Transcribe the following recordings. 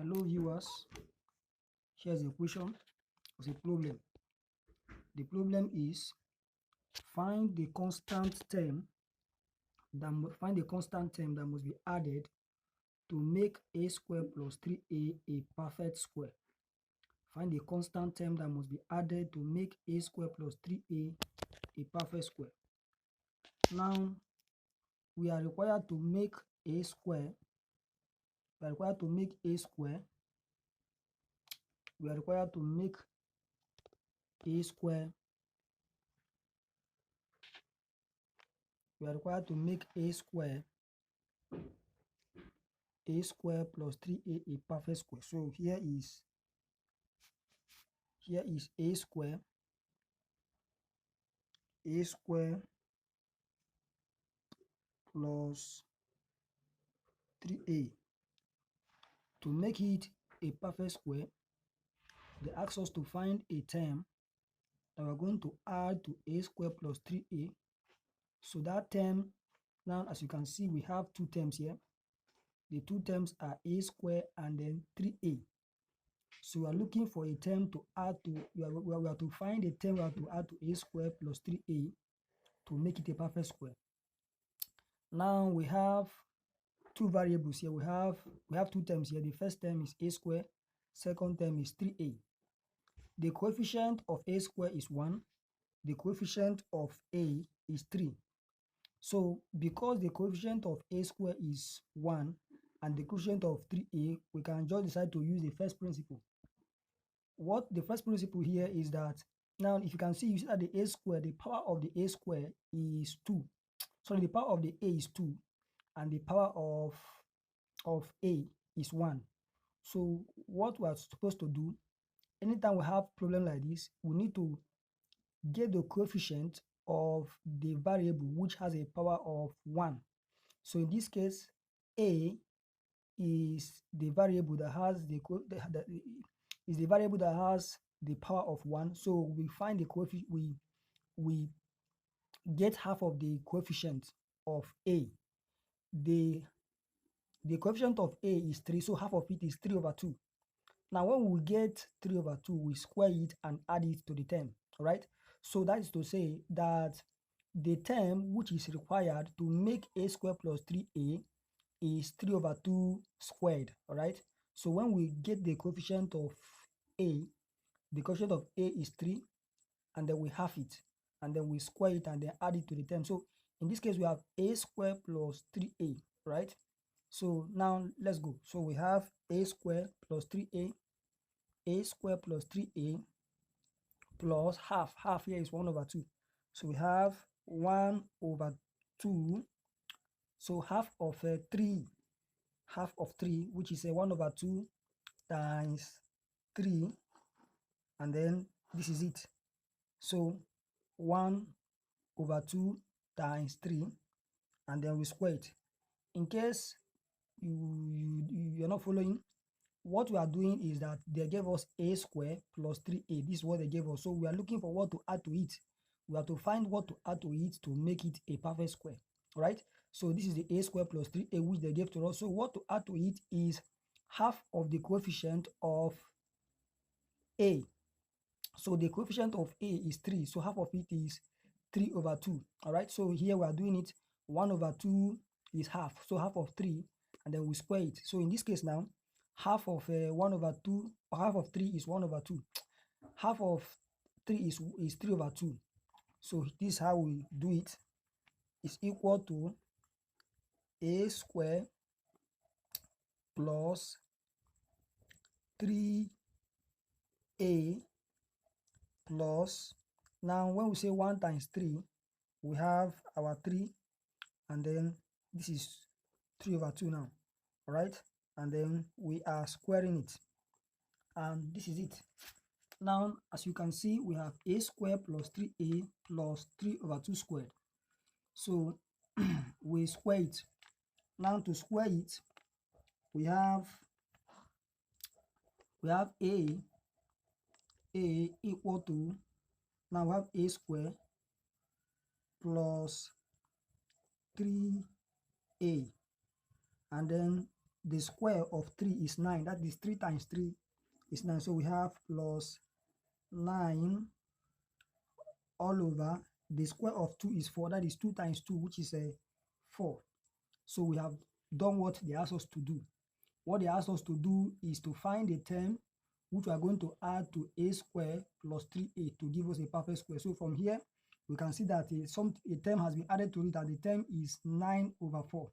Hello viewers, here's a question of a problem. The problem is find the constant term that must be added to make a square plus 3a a perfect square. Find the constant term that must be added to make a square plus 3a a perfect square. Now we are required to make a square. We are required to make a square. We are required to make a square. We are required to make a square plus 3a a perfect square. So here is a square plus 3a. To make it a perfect square, they ask us to find a term that we're going to add to a square plus 3a. So that term, now as you can see, we have two terms here. The two terms are a square and then 3a. So we are looking for a term to add to, we have to find a term we have to add to a square plus 3a to make it a perfect square. Now we have two variables here. We have two terms here. The first term is a square, second term is 3a. The coefficient of a square is 1. The coefficient of a is 3. So because the coefficient of a square is 1 and the coefficient of 3a, we can just decide to use the first principle. What the first principle here is that, now if you can see, you see that the a square, the power of the a square is 2. Sorry, the power of the a is 2 and the power of a is 1. So what we are supposed to do, anytime we have problem like this, we need to get the coefficient of the variable which has a power of 1. So in this case, a is the variable that has the power of 1. So we find the coefficient, we get half of the coefficient of a. The coefficient of a is 3, so half of it is 3 over 2. Now when we get 3 over 2, we square it and add it to the term, all right? So that is to say that the term which is required to make a square plus 3a is 3 over 2 squared, all right? So when we get the coefficient of a, the coefficient of a is 3, and then we half it, and then we square it and then add it to the term. So in this case, we have a square plus 3a, right? So now let's go. So we have a square plus 3a, a square plus 3a plus half. Half here is 1 over 2. So we have 1 over 2. So half of 3, which is 1 over 2 times 3, and then this is it. So 1 over 2 times 3, and then we square it. In case you're not following, what we are doing is that they gave us a square plus 3a. This is what they gave us. So we are looking for what to add to it. We have to find what to add to it to make it a perfect square, right? So this is the a square plus 3a which they gave to us. So what to add to it is half of the coefficient of a. So the coefficient of a is 3. So half of it is 3 over 2. All right. So here we are doing it. 1 over 2 is half. So half of 3, and then we square it. So in this case now, half of 1 over 2, or half of 3 is 1 over 2. Half of 3 is 3 over 2. So this is how we do it. It's equal to a square plus 3a plus, now when we say 1 times 3, we have our 3, and then this is 3 over 2 now, all right? And then we are squaring it, and this is it. Now, as you can see, we have a square plus 3a plus 3 over 2 squared. So we square it. Now to square it, we have a equal to, now we have a square plus 3a, and then the square of 3 is 9. That is 3 times 3 is 9. So we have plus 9 all over the square of 2 is 4. That is 2 times 2, which is 4. So we have done what they asked us to do. What they asked us to do is to find a term which we are going to add to a square plus 3a to give us a perfect square. So from here, we can see that a term has been added to it, and the term is 9 over 4.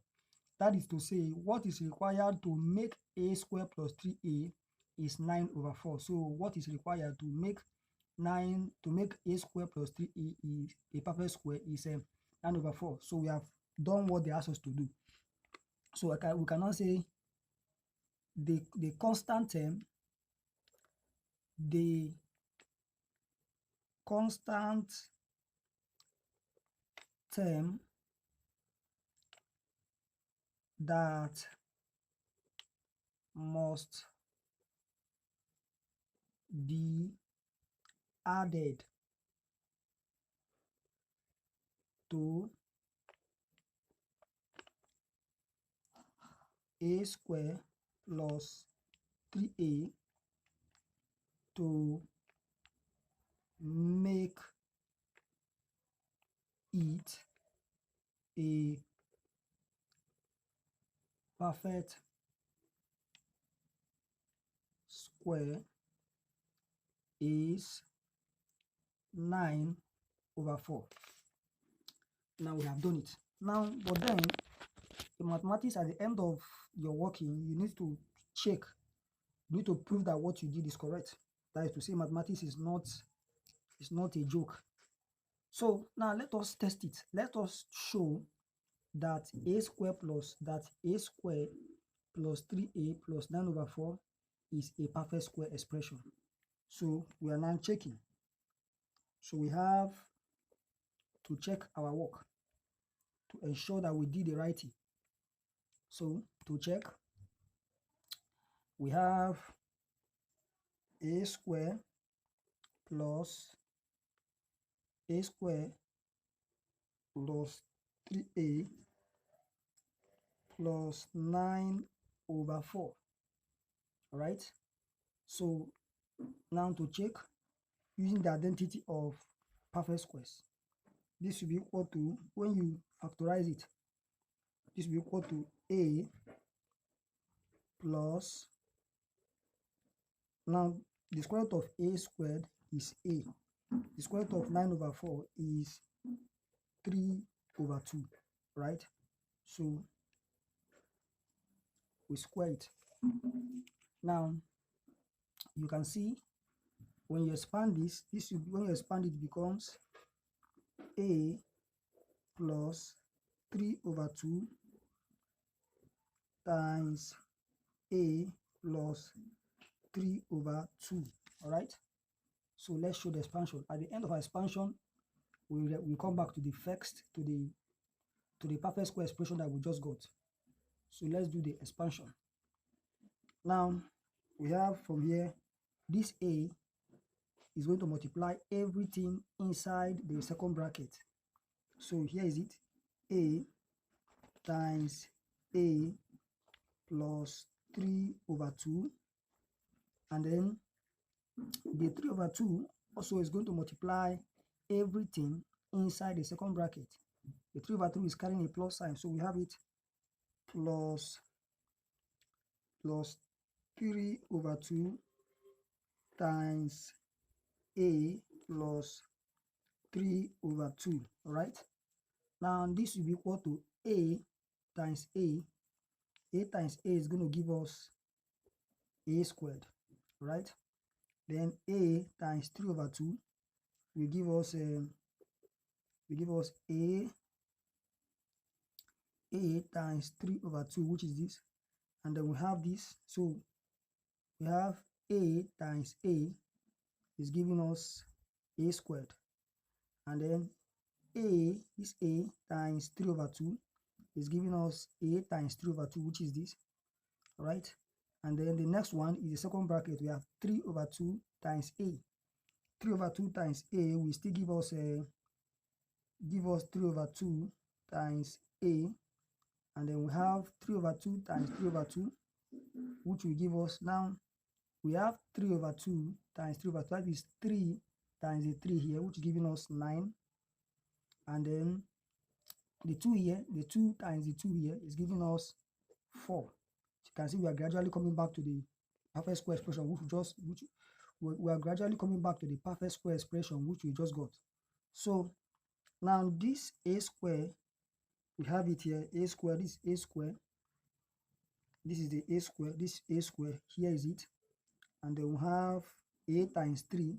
That is to say, what is required to make a square plus 3a is 9 over 4. So what is required to make a square plus 3a is a perfect square is 9 over 4. So we have done what they asked us to do. So we can now say the constant term, the constant term that must be added to a square plus 3a to make it a perfect square is 9 over 4. Now we have done it. Now, but then in mathematics, at the end of your working, you need to check, you need to prove that what you did is correct. That is to say, mathematics is not a joke. So now let us test it. Let us show that a square plus 3a plus 9 over 4 is a perfect square expression. So we are now checking. So we have to check our work to ensure that we did the right thing. So to check, we have a square plus 3a plus 9 over 4. All right. So now to check, using the identity of perfect squares, this will be equal to, when you factorize it, this will be equal to a plus, now the square root of a squared is a. The square root of 9 over 4 is 3 over 2, right? So we square it. Now you can see when you expand this, when you expand it becomes a plus 3 over 2 times a plus 3 over 2. All right. So let's show the expansion. At the end of our expansion, we come back to the perfect square expression that we just got. So let's do the expansion. Now we have from here, this a is going to multiply everything inside the second bracket. So here is it, a times a plus 3 over 2, and then the 3 over 2 also is going to multiply everything inside the second bracket. The 3 over 2 is carrying a plus sign, so we have it plus 3 over 2 times a plus 3 over 2. All right. Now this will be equal to a times a. A times a is going to give us a squared, right? Then a times 3 over 2 will give us a times 3 over 2, which is this, and then we have this. So we have a times a is giving us a squared, and then this a times 3 over 2 is giving us a times 3 over 2, which is this, right? And then the next one is the second bracket. We have 3 over 2 times a. 3 over 2 times a will still give us 3 over 2 times a, and then we have 3 over 2 times 3 over 2, which will give us, now we have 3 over 2 times 3 over 2, that is 3 times the 3 here, which is giving us 9, and then the 2 here, the 2 times the 2 here is giving us 4. So you can see we are gradually coming back to the perfect square expression, we are gradually coming back to the perfect square expression which we just got. So now this a square, we have it here, a square, this a square, this is the a square, this a square, here is it, and then we have a times 3,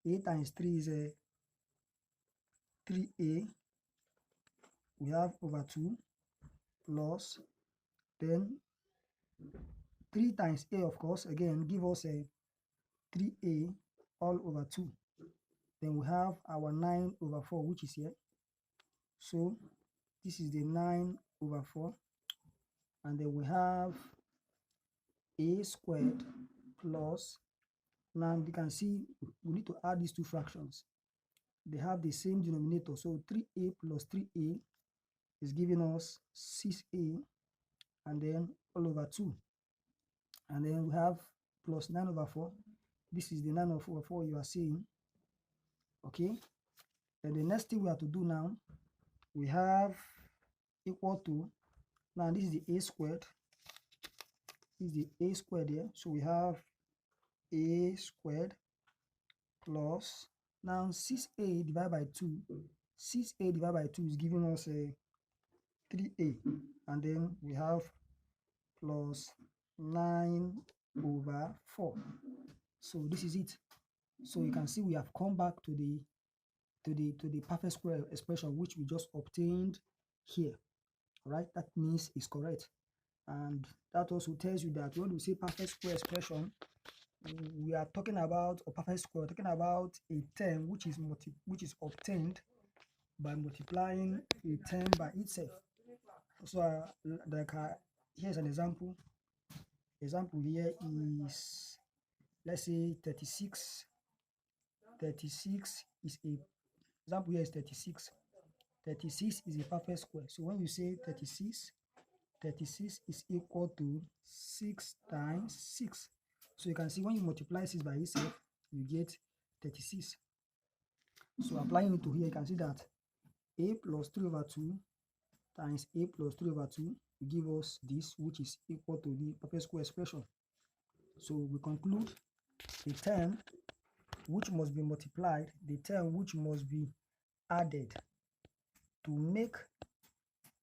a times 3 is a 3a, we have over 2 plus, then 3 times a, of course, again give us a 3a all over 2. Then we have our 9 over 4, which is here. So this is the 9 over 4. And then we have a squared plus, now you can see we need to add these two fractions. They have the same denominator. So 3a plus 3a is giving us 6a, and then all over 2. And then we have plus 9 over 4. This is the 9 over 4 you are seeing. Okay. Then the next thing we have to do now, we have equal to, now this is the a squared. This is the a squared here. So we have a squared plus, now 6a divided by 2. 6a divided by 2 is giving us a 3a. And then we have plus 9 over 4. So this is it. So you can see we have come back to the perfect square expression which we just obtained here, right? That means it's correct. And that also tells you that when we say perfect square expression, we are talking about, or perfect square, talking about a term which is obtained by multiplying a term by itself. So here's an example. Example here is, let's say 36. 36 is a, example here is 36. 36 is a perfect square. So when you say 36, 36 is equal to 6 times 6. So you can see when you multiply 6 by itself, you get 36. So applying it to here, you can see that a plus 3 over 2 times a plus 3 over 2 will give us this, which is equal to the perfect square expression. So we conclude the term which must be multiplied, the term which must be added to make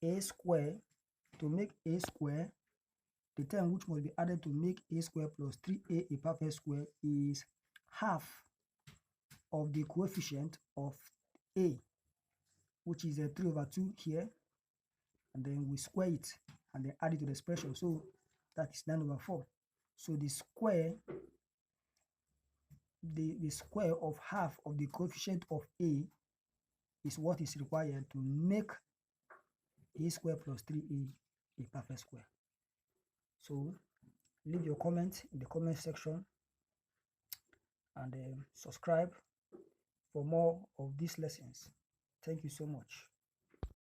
a square, the term which must be added to make a square plus 3a a perfect square is half of the coefficient of a, which is a 3 over 2 here, and then we square it and then add it to the expression. So that is 9 over 4. So the square of half of the coefficient of a is what is required to make a square plus 3a a perfect square. So leave your comment in the comment section, and subscribe for more of these lessons. Thank you so much.